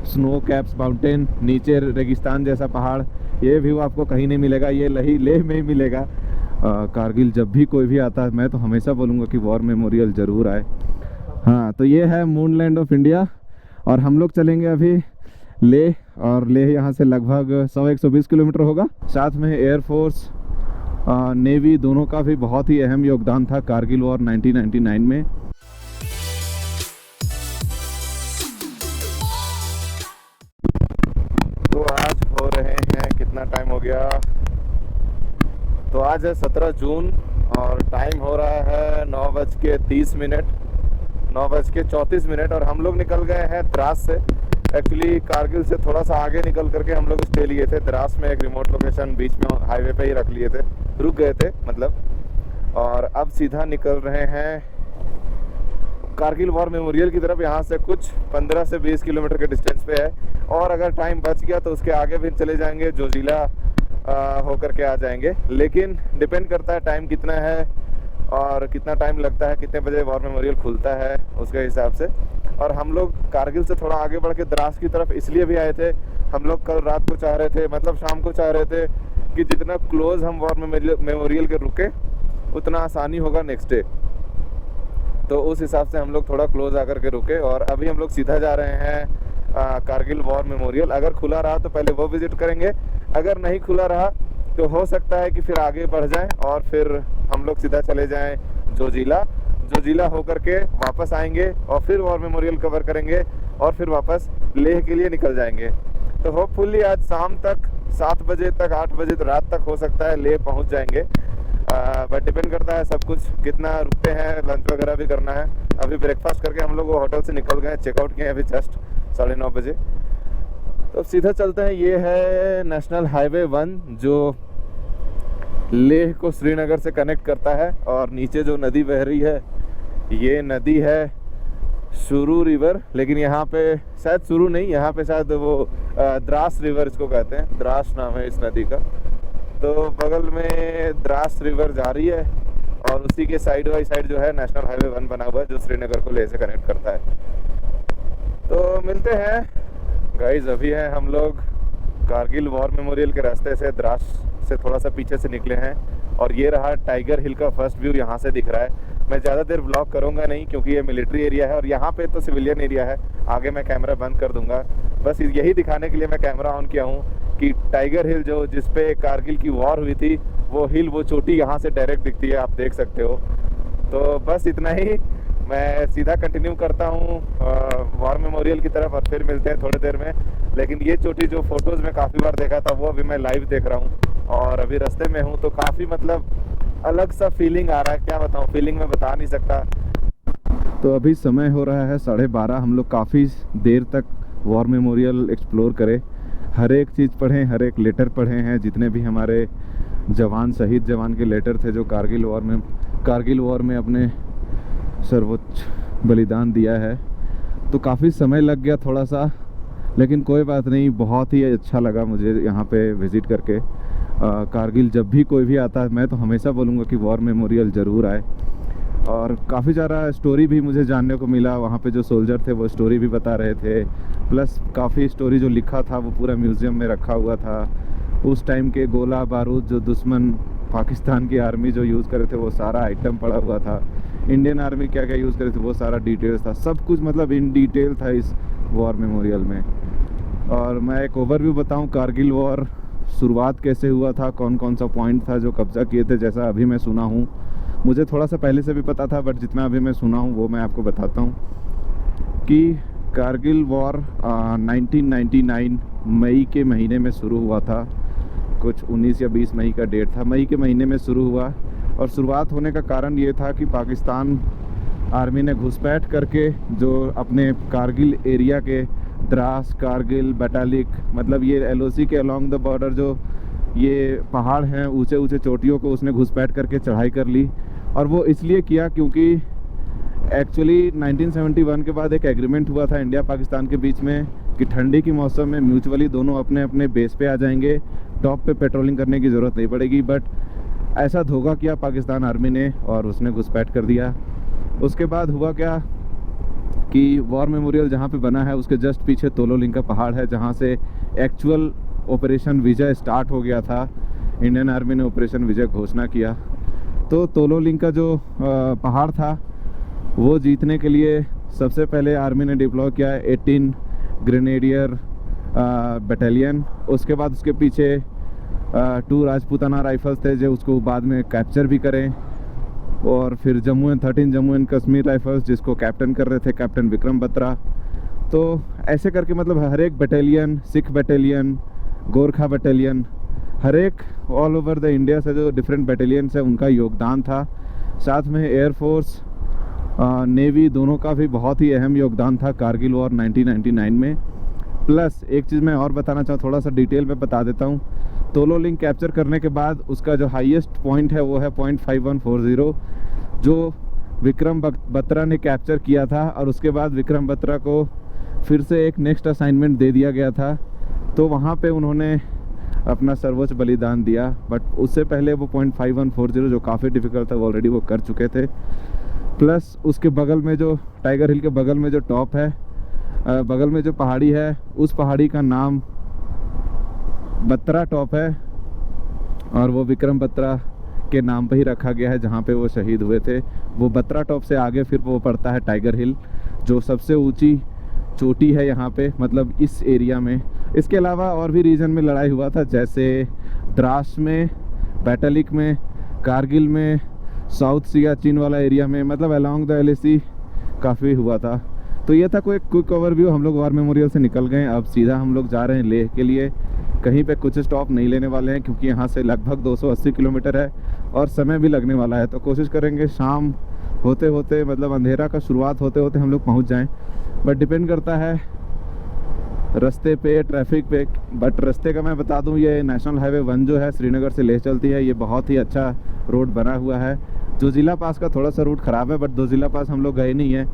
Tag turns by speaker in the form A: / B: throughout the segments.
A: Snow caps mountain, नीचे रेगिस्तान जैसा पहाड़, ये व्यू आपको कहीं नहीं मिलेगा, ये लेह में ही मिलेगा। कारगिल जब भी कोई भी आता है मैं तो हमेशा बोलूँगा कि वॉर मेमोरियल ज़रूर आए। हाँ, तो ये है मून लैंड ऑफ इंडिया और हम लोग चलेंगे अभी लेह, और लेह यहाँ से लगभग 100-120 किलोमीटर होगा। साथ में एयरफोर्स, नेवी दोनों का भी बहुत ही अहम योगदान था कारगिल वॉर 1999 में। तो आज हो रहे हैं, कितना टाइम हो गया, तो आज है 17 जून और टाइम हो रहा है 9:30, 9:34 और हम लोग निकल गए हैं द्रास से। एक्चुअली कारगिल से थोड़ा सा आगे निकल करके हम लोग स्टे लिए थे द्रास में, एक रिमोट लोकेशन बीच में हाईवे पे ही रख लिए थे, रुक गए थे मतलब। और अब सीधा निकल रहे हैं कारगिल वॉर मेमोरियल की तरफ। यहाँ से कुछ 15 से 20 किलोमीटर के डिस्टेंस पे है, और अगर टाइम बच गया तो उसके आगे भी चले जाएंगे, जोजिला होकर के आ जाएंगे। लेकिन डिपेंड करता है टाइम कितना है और कितना टाइम लगता है, कितने बजे वॉर मेमोरियल खुलता है उसके हिसाब से। और हम लोग कारगिल से थोड़ा आगे बढ़ के द्रास की तरफ इसलिए भी आए थे, हम लोग कल रात को चाह रहे थे, मतलब शाम को चाह रहे थे कि जितना क्लोज हम वॉर मेमोरियल के रुके उतना आसानी होगा नेक्स्ट डे। तो उस हिसाब से हम लोग थोड़ा क्लोज आकर के रुके, और अभी हम लोग सीधा जा रहे हैं कारगिल वॉर मेमोरियल। अगर खुला रहा तो पहले वो विजिट करेंगे, अगर नहीं खुला रहा तो हो सकता है कि फिर आगे बढ़ जाएं और फिर हम लोग सीधा चले जाएं जोजिला होकर के वापस आएंगे और फिर वॉर मेमोरियल कवर करेंगे और फिर वापस लेह के लिए निकल जाएंगे। तो होपफुली आज शाम तक 7 बजे तक, 8 बजे रात तक हो सकता है लेह पहुंच जाएंगे। बट डिपेंड करता है सब कुछ, कितना रुकते हैं, लंच वगैरह भी करना है। अभी ब्रेकफास्ट करके हम लोग वो होटल से निकल गए, चेकआउट किए अभी जस्ट 9:30 बजे। तो सीधा चलते हैं, ये है नेशनल हाईवे 1 जो लेह को श्रीनगर से कनेक्ट करता है। और नीचे जो नदी बह रही है ये नदी है शुरू रिवर, लेकिन यहाँ पे शायद शुरू नहीं, यहाँ पे शायद वो द्रास रिवर इसको कहते हैं, द्रास नाम है इस नदी का। तो बगल में द्रास रिवर जा रही है और उसी के साइड बाई साइड जो है नेशनल हाईवे 1 बना हुआ है जो श्रीनगर को लेह से कनेक्ट करता है। तो मिलते हैं गाइज, अभी है हम लोग कारगिल वॉर मेमोरियल के रास्ते से द्रास से थोड़ा सा पीछे से निकले हैं, और ये रहा टाइगर हिल का फर्स्ट व्यू यहाँ से दिख रहा है। मैं ज़्यादा देर ब्लॉग करूँगा नहीं क्योंकि ये मिलिट्री एरिया है और यहाँ पे तो सिविलियन एरिया है, आगे मैं कैमरा बंद कर दूंगा। बस यही दिखाने के लिए मैं कैमरा ऑन किया हूँ कि टाइगर हिल जो जिसपे कारगिल की वॉर हुई थी वो हिल, वो चोटी यहाँ से डायरेक्ट दिखती है, आप देख सकते हो। तो बस इतना ही, मैं सीधा कंटिन्यू करता हूँ वॉर मेमोरियल की तरफ और फिर मिलते हैं थोड़ी देर में। लेकिन ये चोटी जो फोटोज़ में काफ़ी बार देखा था वो अभी मैं लाइव देख रहा हूँ और अभी रास्ते में हूँ, तो काफ़ी मतलब अलग सा फीलिंग आ रहा है, क्या बताऊँ, फीलिंग मैं बता नहीं सकता। तो अभी समय हो रहा है 12:30, हम लोग काफ़ी देर तक वॉर मेमोरियल एक्सप्लोर करे, हर एक चीज़ पढ़े, हर एक लेटर पढ़े हैं, जितने भी हमारे जवान, शहीद जवान के लेटर थे जो कारगिल वॉर में अपने सर्वोच्च बलिदान दिया है। तो काफ़ी समय लग गया थोड़ा सा, लेकिन कोई बात नहीं, बहुत ही अच्छा लगा मुझे यहाँ पे विज़िट करके। कारगिल जब भी कोई भी आता है मैं तो हमेशा बोलूँगा कि वॉर मेमोरियल ज़रूर आए। और काफ़ी ज़्यादा स्टोरी भी मुझे जानने को मिला, वहाँ पे जो सोल्जर थे वो स्टोरी भी बता रहे थे, प्लस काफ़ी स्टोरी जो लिखा था वो पूरा म्यूज़ियम में रखा हुआ था। उस टाइम के गोला बारूद जो दुश्मन पाकिस्तान की आर्मी जो यूज़ करे थे वो सारा आइटम पड़ा हुआ था, इंडियन आर्मी क्या क्या यूज़ करे थे वो सारा डिटेल्स था, सब कुछ मतलब इन डिटेल था इस वॉर मेमोरियल में। और मैं एक ओवरव्यू बताऊं, कारगिल वॉर शुरुआत कैसे हुआ था, कौन कौन सा पॉइंट था जो कब्जा किए थे। जैसा अभी मैं सुना हूँ, मुझे थोड़ा सा पहले से भी पता था, बट जितना अभी मैं सुना हूँ वो मैं आपको बताता हूँ कि कारगिल वॉर 1999 मई के महीने में शुरू हुआ था, कुछ 19 या 20 मई का डेट था, मई के महीने में शुरू हुआ। और शुरुआत होने का कारण ये था कि पाकिस्तान आर्मी ने घुसपैठ करके जो अपने कारगिल एरिया के द्रास, कारगिल, बटालिक, मतलब ये LOC के अलोंग द बॉर्डर जो ये पहाड़ हैं, ऊंचे ऊंचे चोटियों को उसने घुसपैठ करके चढ़ाई कर ली। और वो इसलिए किया क्योंकि एक्चुअली 1971 के बाद एक एग्रीमेंट हुआ था इंडिया पाकिस्तान के बीच में कि ठंडी के मौसम में म्यूचुअली दोनों अपने अपने बेस पे आ जाएंगे, टॉप पे पेट्रोलिंग करने की ज़रूरत नहीं पड़ेगी। बट ऐसा धोखा किया पाकिस्तान आर्मी ने और उसने घुसपैठ कर दिया। उसके बाद हुआ क्या
B: कि वॉर मेमोरियल जहाँ पे बना है उसके जस्ट पीछे तोलोलिंग का पहाड़ है, जहाँ से एक्चुअल ऑपरेशन विजय स्टार्ट हो गया था। इंडियन आर्मी ने ऑपरेशन विजय घोषणा किया। तो तोलोलिंग का जो पहाड़ था वो जीतने के लिए सबसे पहले आर्मी ने डिप्लॉय किया 18 ग्रेनेडियर बटालियन। उसके बाद उसके पीछे 2 राजपूताना राइफल्स थे जो उसको बाद में कैप्चर भी करें। और फिर 13 जम्मू एंड कश्मीर राइफल्स जिसको कैप्टन कर रहे थे कैप्टन विक्रम बत्रा। तो ऐसे करके मतलब हर एक battalion, Sikh battalion, Gorkha battalion, हर एक ऑल ओवर द इंडिया से जो डिफरेंट बटालियंस है उनका योगदान था। साथ में एयरफोर्स, नेवी दोनों का भी बहुत ही अहम योगदान था कारगिल वॉर 1999 में। प्लस एक चीज़ मैं और बताना चाहूँ, थोड़ा सा डिटेल में बता देता हूँ। तोलोलिंग कैप्चर करने के बाद उसका जो हाईएस्ट पॉइंट है वो है पॉइंट 5140 जो विक्रम बत्रा ने कैप्चर किया था। और उसके बाद विक्रम बत्रा को फिर से एक नेक्स्ट असाइनमेंट दे दिया गया था, तो वहाँ पे उन्होंने अपना सर्वोच्च बलिदान दिया। बट उससे पहले वो पॉइंट 5140 जो काफ़ी डिफ़िकल्ट था वो ऑलरेडी वो कर चुके थे। प्लस उसके बगल में जो टाइगर हिल के बगल में जो टॉप है, बगल में जो पहाड़ी है, उस पहाड़ी का नाम बत्रा टॉप है और वो विक्रम बत्रा के नाम पे ही रखा गया है जहाँ पे वो शहीद हुए थे। वो बत्रा टॉप से आगे फिर वो पड़ता है टाइगर हिल जो सबसे ऊंची चोटी है यहाँ पे, मतलब इस एरिया में। इसके अलावा और भी रीजन में लड़ाई हुआ था, जैसे द्रास में, बैटलिक में, कारगिल में, साउथ सियाचिन वाला एरिया में, मतलब अलॉन्ग द LAC काफ़ी हुआ था। तो ये था कोई क्विक ओवरव्यू। हम लोग वॉर मेमोरियल से निकल गए, अब सीधा हम लोग जा रहे हैं लेह के लिए। कहीं पे कुछ स्टॉप नहीं लेने वाले हैं क्योंकि यहाँ से लगभग 280 किलोमीटर है और समय भी लगने वाला है। तो कोशिश करेंगे शाम होते होते, मतलब अंधेरा का शुरुआत होते होते हम लोग पहुँच जाएं। बट डिपेंड करता है रास्ते पे, ट्रैफिक पे। बट रास्ते का मैं बता दूं, ये नेशनल हाईवे 1 जो है श्रीनगर से लेह चलती है, ये बहुत ही अच्छा रोड बना हुआ है। जो ज़िला पास का थोड़ा सा रूट ख़राब है, बट दो ज़िला पास हम लोग गए नहीं हैं।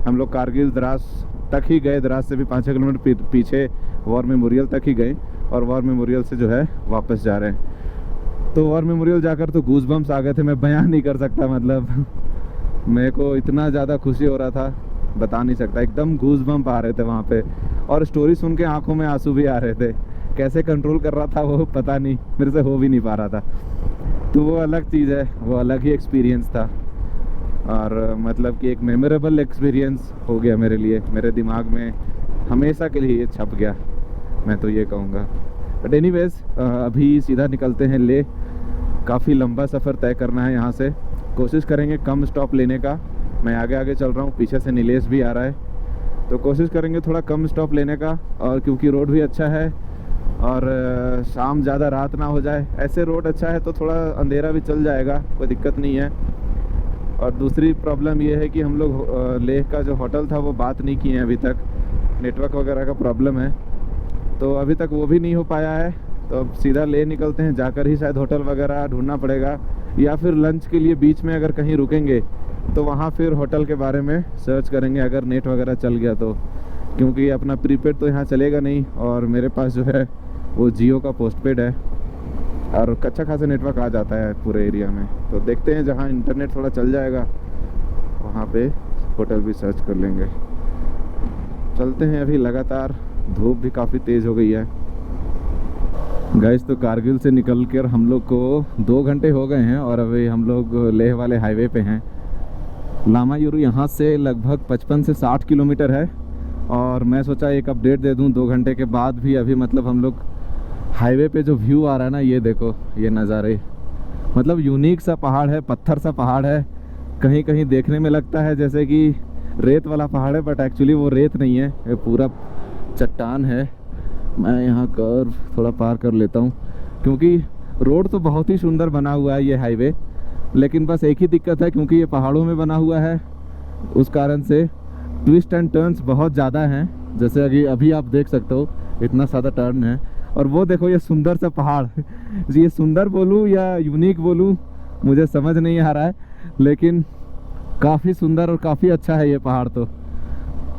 B: हम लोग कारगिल द्रास तक ही गए, द्रास से भी 5-6 किलोमीटर पीछे वॉर मेमोरियल तक ही गए और वॉर मेमोरियल से जो है वापस जा रहे हैं। तो वॉर मेमोरियल जाकर तो गूज बम्स आ गए थे, मैं बयान नहीं कर सकता। मतलब मेरे को इतना ज़्यादा खुशी हो रहा था, बता नहीं सकता। एकदम गूज बम्प आ रहे थे वहाँ पे, और स्टोरी सुन के आंखों में आंसू भी आ रहे थे। कैसे कंट्रोल कर रहा था वो पता नहीं, मेरे से हो भी नहीं पा रहा था। तो वो अलग चीज़ है, वो अलग ही एक्सपीरियंस था और मतलब कि एक मेमोरेबल एक्सपीरियंस हो गया मेरे लिए। मेरे दिमाग में हमेशा के लिए ये छप गया, मैं तो ये कहूँगा। बट एनीवेज अभी सीधा निकलते हैं ले। काफ़ी लंबा सफ़र तय करना है यहाँ से, कोशिश करेंगे कम स्टॉप लेने का। मैं आगे आगे चल रहा हूँ, पीछे से नीलेश भी आ रहा है, तो कोशिश करेंगे थोड़ा कम स्टॉप लेने का। और क्योंकि रोड भी अच्छा है और शाम ज़्यादा रात ना हो जाए, ऐसे रोड अच्छा है तो थोड़ा अंधेरा भी चल जाएगा, कोई दिक्कत नहीं है। और दूसरी प्रॉब्लम ये है कि हम लोग लेह का जो होटल था वो बात नहीं किए हैं अभी तक, नेटवर्क वगैरह का प्रॉब्लम है, तो अभी तक वो भी नहीं हो पाया है। तो अब सीधा ले निकलते हैं, जाकर ही शायद होटल वगैरह ढूंढना पड़ेगा, या फिर लंच के लिए बीच में अगर कहीं रुकेंगे तो वहाँ फिर होटल के बारे में सर्च करेंगे अगर नेट वगैरह चल गया तो, क्योंकि अपना प्रीपेड तो यहाँ चलेगा नहीं और मेरे पास जो है वो जियो का पोस्टपेड है और अच्छा खासा नेटवर्क आ जाता है पूरे एरिया में। तो देखते हैं जहाँ इंटरनेट थोड़ा चल जाएगा वहाँ पे होटल भी सर्च कर लेंगे। चलते हैं अभी लगातार, धूप भी काफ़ी तेज़ हो गई है गाइस। तो कारगिल से निकल कर हम लोग को 2 घंटे हो गए हैं और अभी हम लोग लेह वाले हाईवे पे हैं। लामायुरू यहाँ से लगभग 55 से 60 किलोमीटर है और मैं सोचा एक अपडेट दे दूँ 2 घंटे के बाद भी। अभी मतलब हम लोग हाईवे पे जो व्यू आ रहा है ना, ये देखो, ये नज़ारे, मतलब यूनिक सा पहाड़ है, पत्थर सा पहाड़ है। कहीं कहीं देखने में लगता है जैसे कि रेत वाला पहाड़ है, बट एक्चुअली वो रेत नहीं है, ये पूरा चट्टान है। मैं यहाँ कर्व थोड़ा पार कर लेता हूँ क्योंकि रोड तो बहुत ही सुंदर बना हुआ है ये हाईवे, लेकिन बस एक ही दिक्कत है क्योंकि ये पहाड़ों में बना हुआ है, उस कारण से ट्विस्ट एंड टर्न्स बहुत ज़्यादा हैं। जैसे अभी आप देख सकते हो इतना ज़्यादा टर्न है। और वो देखो ये सुंदर सा पहाड़ ये सुंदर बोलूँ या यूनिक बोलूँ मुझे समझ नहीं आ रहा है, लेकिन काफ़ी सुंदर और काफ़ी अच्छा है ये पहाड़ तो।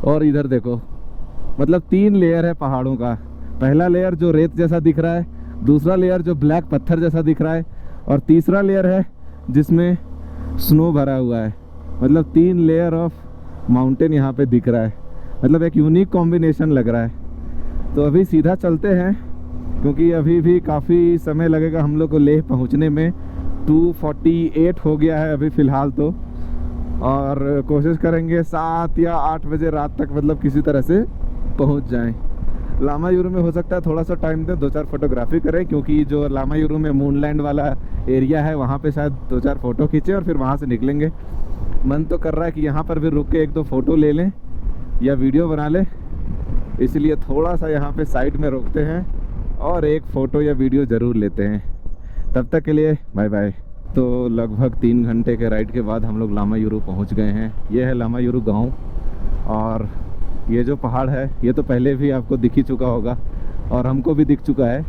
B: और इधर देखो, मतलब 3 लेयर है पहाड़ों का। पहला लेयर जो रेत जैसा दिख रहा है, दूसरा लेयर जो ब्लैक पत्थर जैसा दिख रहा है, और तीसरा लेयर है जिसमें स्नो भरा हुआ है। मतलब 3 लेयर ऑफ माउंटेन यहाँ पे दिख रहा है, मतलब एक यूनिक कॉम्बिनेशन लग रहा है। तो अभी सीधा चलते हैं क्योंकि अभी भी काफ़ी समय लगेगा हम लोग को लेह पहुँचने में। 2:48 हो गया है अभी फ़िलहाल तो, और कोशिश करेंगे 7 या 8 बजे रात तक मतलब किसी तरह से पहुँच जाएं। लामायुरू में हो सकता है थोड़ा सा टाइम दें, 2-4 फोटोग्राफी करें, क्योंकि जो लामायुरू में मूनलैंड वाला एरिया है वहाँ पे शायद 2-4 फ़ोटो खींचें और फिर वहाँ से निकलेंगे। मन तो कर रहा है कि यहाँ पर भी रुक के 1-2 फ़ोटो ले लें या वीडियो बना लें, इसलिए थोड़ा सा यहाँ पे साइड में रोकते हैं और एक फ़ोटो या वीडियो ज़रूर लेते हैं। तब तक के लिए बाय बाय। तो लगभग 3 घंटे के राइड के बाद हम लोग लामायुरू पहुँच गए हैं। ये है लामायुरू गाँव, और ये जो पहाड़ है ये तो पहले भी आपको दिख ही चुका होगा और हमको भी दिख चुका है,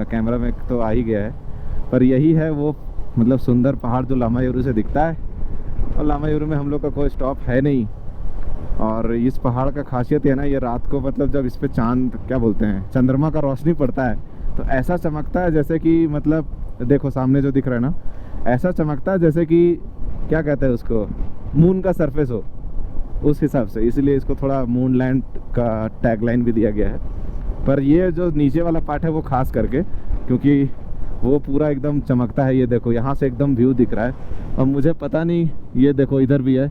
B: कैमरा में तो आ ही गया है। पर यही है वो मतलब सुंदर पहाड़ जो लामायुरू से दिखता है, और लामायुरू में हम लोग का कोई स्टॉप है नहीं। और इस पहाड़ का खासियत है ना, ये रात को मतलब जब इस पे चांद क्या बोलते हैं चंद्रमा का रोशनी पड़ता है तो ऐसा चमकता है जैसे कि मतलब देखो सामने जो दिख रहा है ना, ऐसा चमकता है जैसे कि क्या कहते हैं उसको, मून का सरफेस हो उस हिसाब से, इसलिए इसको थोड़ा मूनलैंड का टैगलाइन भी दिया गया है। पर ये जो नीचे वाला पार्ट है वो खास करके क्योंकि वो पूरा एकदम चमकता है। ये देखो यहाँ से एकदम व्यू दिख रहा है, और मुझे पता नहीं, ये देखो इधर भी है,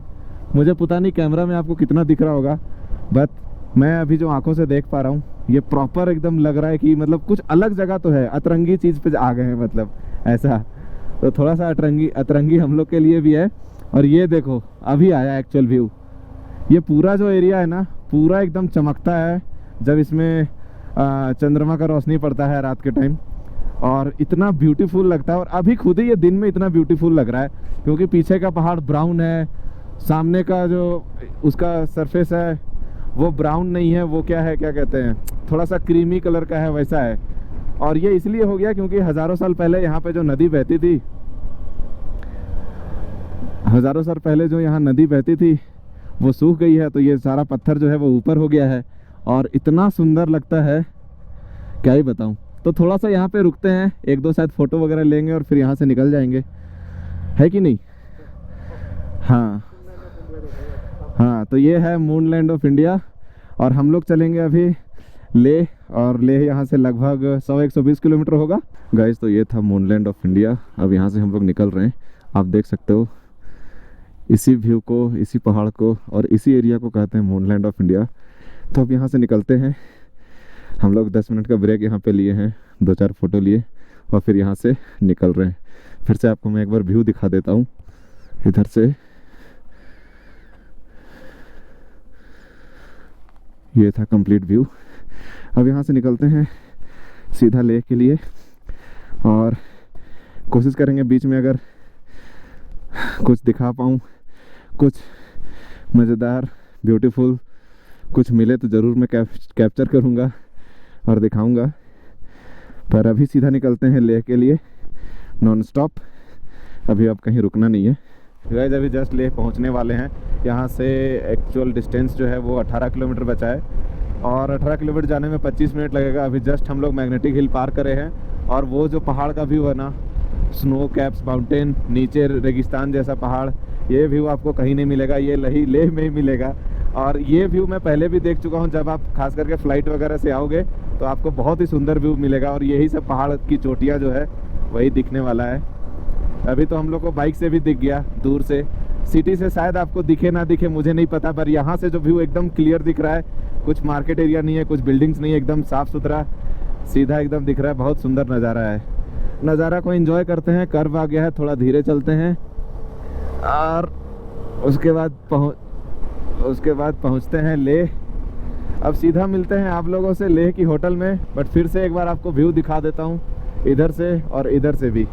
B: मुझे पता नहीं कैमरा में आपको कितना दिख रहा होगा, बट मैं अभी जो आंखों से देख पा रहा हूँ ये प्रॉपर एकदम लग रहा है कि मतलब कुछ अलग जगह तो है, अतरंगी चीज़ पे आ गए हैं मतलब ऐसा। तो थोड़ा सा अतरंगी हम लोग के लिए भी है। और ये देखो अभी आया एक्चुअल व्यू, ये पूरा जो एरिया है ना पूरा एकदम चमकता है जब इसमें चंद्रमा का रोशनी पड़ता है रात के टाइम, और इतना ब्यूटीफुल लगता है। और अभी खुद ही ये दिन में इतना ब्यूटीफुल लग रहा है क्योंकि पीछे का पहाड़ ब्राउन है, सामने का जो उसका सरफेस है वो ब्राउन नहीं है, वो क्या है, क्या कहते हैं, थोड़ा सा क्रीमी कलर का है, वैसा है। और ये इसलिए हो गया क्योंकि हज़ारों साल पहले यहाँ पे जो नदी बहती थी, हज़ारों साल पहले जो यहाँ नदी बहती थी वो सूख गई है, तो ये सारा पत्थर जो है वो ऊपर हो गया है और इतना सुंदर लगता है क्या ही बताऊं। तो थोड़ा सा यहाँ पे रुकते हैं, 1-2 शायद फ़ोटो वगैरह लेंगे और फिर यहाँ से निकल जाएंगे, है कि नहीं। हाँ हाँ, तो ये है मूनलैंड ऑफ इंडिया, और हम लोग चलेंगे अभी लेह, और लेह यहाँ से लगभग 100-120 किलोमीटर होगा गाइस। तो ये था मूनलैंड ऑफ इंडिया। अब यहाँ से हम लोग निकल रहे हैं, आप देख सकते हो इसी व्यू को, इसी पहाड़ को और इसी एरिया को कहते हैं मूनलैंड ऑफ इंडिया। तो अब यहाँ से निकलते हैं हम लोग, 10 मिनट का ब्रेक यहाँ पे लिए हैं, 2-4 फ़ोटो लिए और फिर यहाँ से निकल रहे हैं। फिर से आपको मैं एक बार व्यू दिखा देता हूँ इधर से। ये था कंप्लीट व्यू। अब यहाँ से निकलते हैं सीधा लेह के लिए, और कोशिश करेंगे बीच में अगर कुछ दिखा पाऊँ, कुछ मज़ेदार ब्यूटीफुल कुछ मिले तो ज़रूर मैं कैप्चर करूँगा और दिखाऊँगा। पर अभी सीधा निकलते हैं लेह के लिए नॉन स्टॉप, अभी अब कहीं रुकना नहीं है गाइस। अभी जस्ट लेह पहुंचने वाले हैं। यहाँ से एक्चुअल डिस्टेंस जो है वो 18 किलोमीटर बचा है, और 18 किलोमीटर जाने में 25 मिनट लगेगा। अभी जस्ट हम लोग मैग्नेटिक हिल पार करे हैं, और वो जो पहाड़ का व्यू है ना, स्नो कैप्स माउंटेन, नीचे रेगिस्तान जैसा पहाड़, ये व्यू आपको कहीं नहीं मिलेगा, ये लेह में ही मिलेगा। और ये व्यू मैं पहले भी देख चुका हूँ, जब आप खास करके फ़्लाइट वगैरह से आओगे तो आपको बहुत ही सुंदर व्यू मिलेगा, और यही सब पहाड़ की चोटियाँ जो है वही दिखने वाला है। अभी तो हम लोग को बाइक से भी दिख गया दूर से, सिटी से शायद आपको दिखे ना दिखे मुझे नहीं पता, पर यहाँ से जो व्यू एकदम क्लियर दिख रहा है, कुछ मार्केट एरिया नहीं है, कुछ बिल्डिंग्स नहीं है, एकदम साफ़ सुथरा सीधा एकदम दिख रहा है। बहुत सुंदर नज़ारा है, नज़ारा को एंजॉय करते हैं। कर्व आ गया है, थोड़ा धीरे चलते हैं, और उसके बाद पहुँचते हैं लेह। अब सीधा मिलते हैं आप लोगों से लेह की होटल में, बट फिर से एक बार आपको व्यू दिखा देता हूँ इधर से और इधर से भी।